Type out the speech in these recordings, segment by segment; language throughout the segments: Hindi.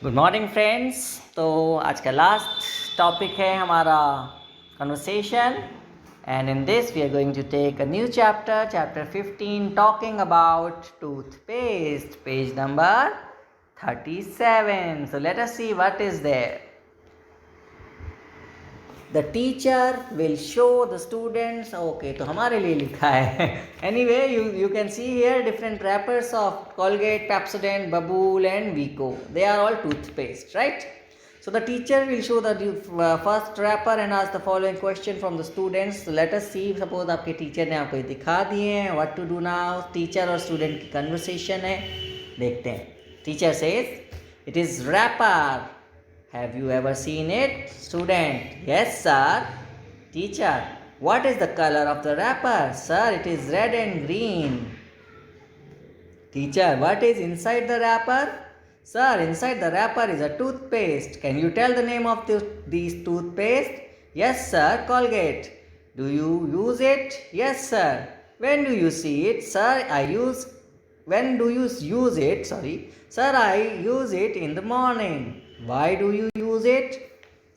Good morning friends. तो आज का लास्ट टॉपिक है हमारा conversation and in this we are going to take a new chapter 15 talking about toothpaste, page number 37. So let us see what is there. The teacher will show the students. Okay, तो हमारे लिए लिखा है. Anyway, you can see here different wrappers of Colgate, Pepsodent, Babool and Vico. They are all toothpaste, right? So the teacher will show the first wrapper and ask the following question from the students. So let us see. Suppose आपके टीचर ने आपको दिखा दिए हैं. What to do now? Teacher और स्टूडेंट की कन्वर्सेशन है, देखते हैं. Teacher says, it is wrapper. Have you ever seen it? Student: yes sir. Teacher: what is the color of the wrapper? Sir, it is red and green. Teacher: what is inside the wrapper? Sir, inside the wrapper is a toothpaste. Can you tell the name of these toothpaste? Yes sir, Colgate. Do you use it? Yes sir. When do you see it? Sir, when do you use it? Sir, I use it in the morning. Why do you use it?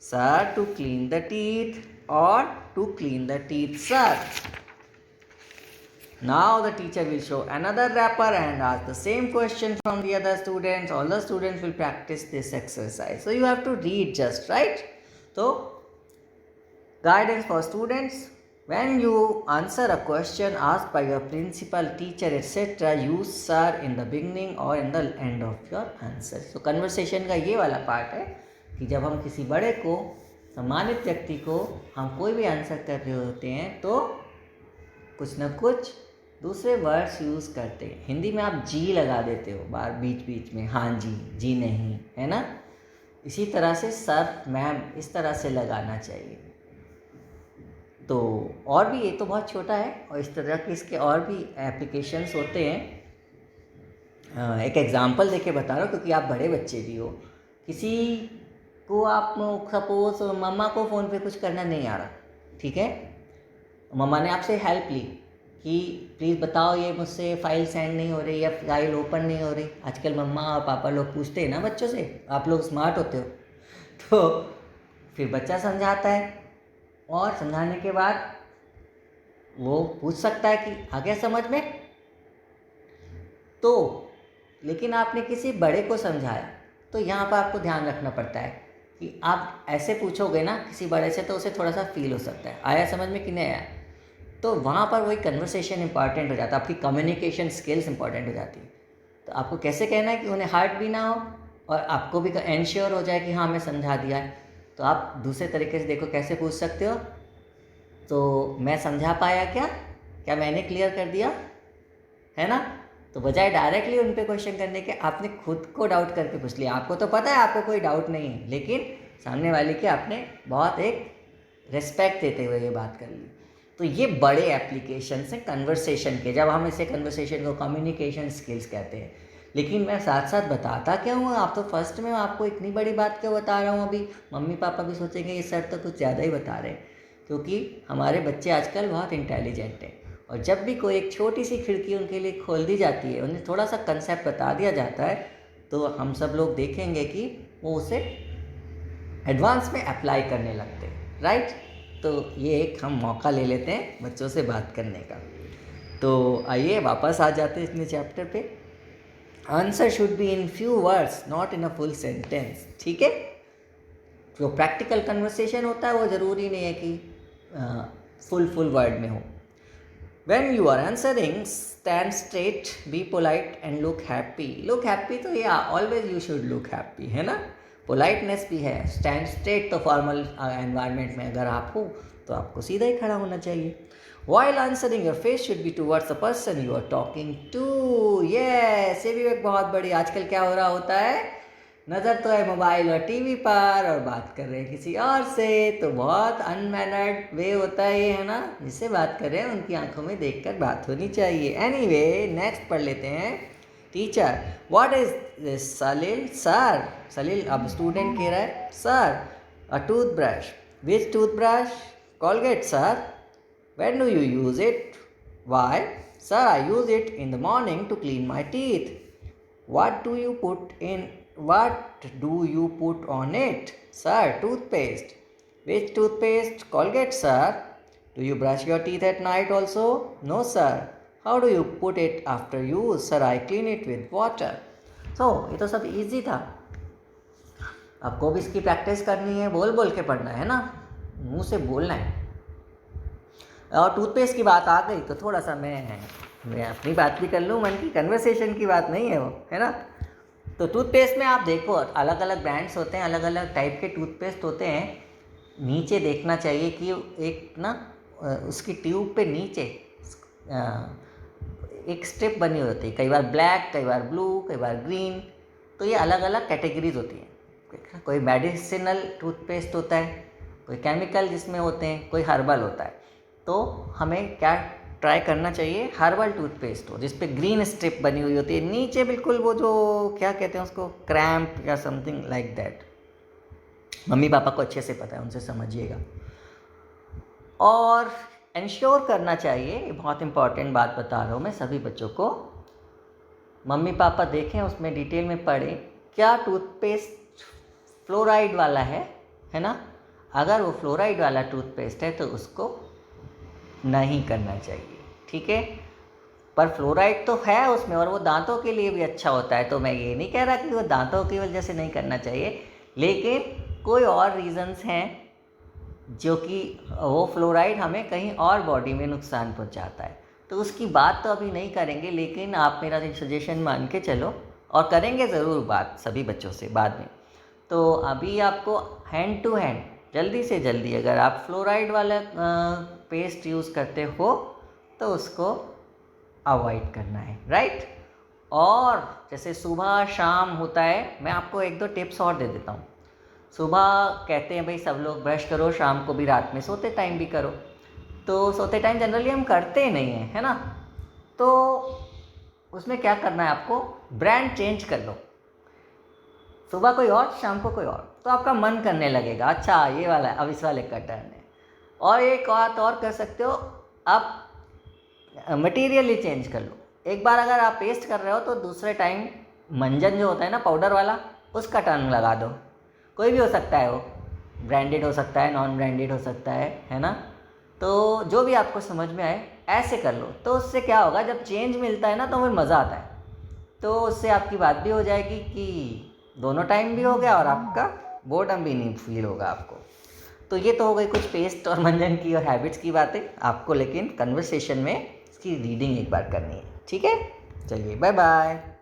Sir, to clean the teeth or to clean the teeth, sir. Now the teacher will show another wrapper and ask the same question from the other students. All the students will practice this exercise. So you have to read just, right? So guidance for students. When you answer a question asked by your principal, teacher, etc., use sir in the beginning or in the end of your answer. So conversation का ये वाला पार्ट है कि जब हम किसी बड़े को, सम्मानित व्यक्ति को, हम कोई भी आंसर कर रहे होते हैं तो कुछ न कुछ दूसरे वर्ड्स यूज़ करते हैं. हिंदी में आप जी लगा देते हो बार बीच बीच में, हाँ जी, जी नहीं, है ना. इसी तरह से सर, मैम, इस तरह से लगाना चाहिए. तो और भी, ये तो बहुत छोटा है और इस तरह के इसके और भी एप्लीकेशंस होते हैं. एक एग्जांपल देके बता रहा हूँ क्योंकि आप बड़े बच्चे भी हो. किसी को आप सपोज मम्मा को फ़ोन पे कुछ करना नहीं आ रहा, ठीक है. मम्मा ने आपसे हेल्प ली कि प्लीज़ बताओ ये मुझसे फ़ाइल सेंड नहीं हो रही या फाइल ओपन नहीं हो रही. आजकल मम्मा और पापा लोग पूछते हैं ना बच्चों से, आप लोग स्मार्ट होते हो. तो फिर बच्चा समझाता है और समझाने के बाद वो पूछ सकता है कि आ गया समझ में. तो लेकिन आपने किसी बड़े को समझाया तो यहाँ पर आपको ध्यान रखना पड़ता है कि आप ऐसे पूछोगे ना किसी बड़े से तो उसे थोड़ा सा फील हो सकता है आया समझ में कि नहीं आया. तो वहाँ पर वही कन्वर्सेशन इंपॉर्टेंट हो जाता है, आपकी कम्युनिकेशन स्किल्स इंपॉर्टेंट हो जाती है. तो आपको कैसे कहना है कि उन्हें हर्ट भी ना हो और आपको भी एंश्योर हो जाए कि हाँ मैं समझा दिया है. तो आप दूसरे तरीके से देखो कैसे पूछ सकते हो. तो मैं समझा पाया क्या मैंने क्लियर कर दिया, है ना. तो बजाय डायरेक्टली उन पे क्वेश्चन करने के आपने खुद को डाउट करके पूछ लिया. आपको तो पता है आपको कोई डाउट नहीं है, लेकिन सामने वाले के आपने बहुत एक रिस्पेक्ट देते हुए ये बात कर ली. तो ये बड़े एप्लीकेशन हैं कन्वर्सेशन के, जब हम इसे कन्वर्सेशन को कम्युनिकेशन स्किल्स कहते हैं. लेकिन मैं साथ साथ बताता क्या हूँ, आप तो फर्स्ट में आपको इतनी बड़ी बात क्यों बता रहा हूँ. अभी मम्मी पापा भी सोचेंगे ये सर तो कुछ ज़्यादा ही बता रहे हैं, क्योंकि हमारे बच्चे आजकल बहुत इंटेलिजेंट हैं. और जब भी कोई एक छोटी सी खिड़की उनके लिए खोल दी जाती है, उन्हें थोड़ा सा कंसेप्ट बता दिया जाता है, तो हम सब लोग देखेंगे कि वो उसे एडवांस में अप्लाई करने लगते हैं, राइट. तो ये एक हम मौका ले लेते हैं बच्चों से बात करने का. तो आइए वापस आ जाते हैं अपने चैप्टर पे. Answer should be in few words, not in a full sentence, ठीक है. जो प्रैक्टिकल कन्वर्सेशन होता है वो ज़रूरी नहीं है कि फुल वर्ड में हो. When you are answering, stand straight, be polite and look happy. Look happy तो या always you should look happy, है ना. पोलाइटनेस भी है. स्टैंड स्ट्रेट तो फॉर्मल एनवायरनमेंट में अगर आप हो तो आपको सीधा ही खड़ा होना चाहिए. While answering, your face should be towards the person you are talking to. Yes, ये भी एक बहुत बड़ी, आजकल क्या हो रहा होता है, नज़र तो है मोबाइल और टीवी पर और बात कर रहे हैं किसी और से. तो बहुत अनमैनर्ड वे होता है ये, है ना. जिससे बात कर रहे हैं उनकी आंखों में देखकर बात होनी चाहिए. एनीवे, नेक्स्ट पढ़ लेते हैं. Teacher: what is this? Salil: sir. Salil अब स्टूडेंट कह रहा है, sir a toothbrush. Which toothbrush? Colgate sir. When do you use it? Why? Sir, I use it in the morning to clean my teeth. What do you put in what do you put on it? Sir, toothpaste. Which toothpaste? Colgate, sir. Do you brush your teeth at night also? No, sir. How do you put it after use? Sir, I clean it with water. So, ये तो सब easy था. आपको भी इसकी प्रैक्टिस करनी है, बोल बोल के पढ़ना है ना, मुंह से बोलना है. और टूथपेस्ट की बात आ गई तो थोड़ा सा मैं अपनी बात भी कर लूँ, मन की कन्वर्सेशन की बात नहीं है वो, है ना. तो टूथपेस्ट में आप देखो अलग अलग ब्रांड्स होते हैं, अलग अलग टाइप के टूथपेस्ट होते हैं. नीचे देखना चाहिए कि एक ना उसकी ट्यूब पे नीचे एक स्ट्रिप बनी होती है, कई बार ब्लैक, कई बार ब्लू, कई बार ग्रीन. तो ये अलग अलग कैटेगरीज होती हैं. कोई मेडिसिनल टूथपेस्ट होता है, कोई केमिकल जिसमें होते हैं, कोई हर्बल होता है. तो हमें क्या ट्राई करना चाहिए, हर्बल टूथपेस्ट हो जिस पे ग्रीन स्ट्रिप बनी हुई होती है नीचे, बिल्कुल वो जो क्या कहते हैं उसको, क्रैम्प या something like that. Mummy papa को अच्छे से पता है, उनसे समझिएगा. और इंश्योर करना चाहिए, ये बहुत इंपॉर्टेंट बात बता रहा हूँ मैं सभी बच्चों को, मम्मी पापा देखें उसमें डिटेल में पढ़ें क्या टूथपेस्ट फ्लोराइड वाला है ना. अगर वो फ्लोराइड वाला टूथपेस्ट है तो उसको नहीं करना चाहिए, ठीक है. पर फ्लोराइड तो है उसमें और वो दांतों के लिए भी अच्छा होता है, तो मैं ये नहीं कह रहा कि वो दांतों की वजह से नहीं करना चाहिए, लेकिन कोई और रीज़न्स हैं जो कि वो फ्लोराइड हमें कहीं और बॉडी में नुकसान पहुंचाता है. तो उसकी बात तो अभी नहीं करेंगे, लेकिन आप मेरा सजेशन मान के चलो, और करेंगे ज़रूर बात सभी बच्चों से बाद में. तो अभी आपको हैंड टू हैंड जल्दी से जल्दी, अगर आप फ्लोराइड वाला पेस्ट यूज़ करते हो तो उसको अवॉइड करना है, राइट. और जैसे सुबह शाम होता है, मैं आपको एक दो टिप्स और दे देता हूँ. सुबह कहते हैं भाई सब लोग ब्रश करो, शाम को भी, रात में सोते टाइम भी करो. तो सोते टाइम जनरली हम करते नहीं हैं, है ना. तो उसमें क्या करना है, आपको ब्रांड चेंज कर लो. सुबह कोई और, शाम को कोई और, तो आपका मन करने लगेगा अच्छा ये वाला है, अब इस वाले का टर्न है. और एक बात और कर सकते हो, आप मटेरियल ही चेंज कर लो. एक बार अगर आप पेस्ट कर रहे हो तो दूसरे टाइम मंजन जो होता है ना पाउडर वाला, उसका टर्न लगा दो. कोई भी हो सकता है, वो ब्रांडेड हो सकता है, नॉन ब्रांडेड हो सकता है ना. तो जो भी आपको समझ में आए ऐसे कर लो. तो उससे क्या होगा, जब चेंज मिलता है ना तो फिर मज़ा आता है. तो उससे आपकी बात भी हो जाएगी कि दोनों टाइम भी हो गया और आपका बोर्डम भी नहीं फील होगा आपको. तो ये तो हो गई कुछ पेस्ट और मंजन की और हैबिट्स की बातें आपको, लेकिन कन्वर्सेशन में इसकी रीडिंग एक बार करनी है, ठीक है. चलिए बाय बाय.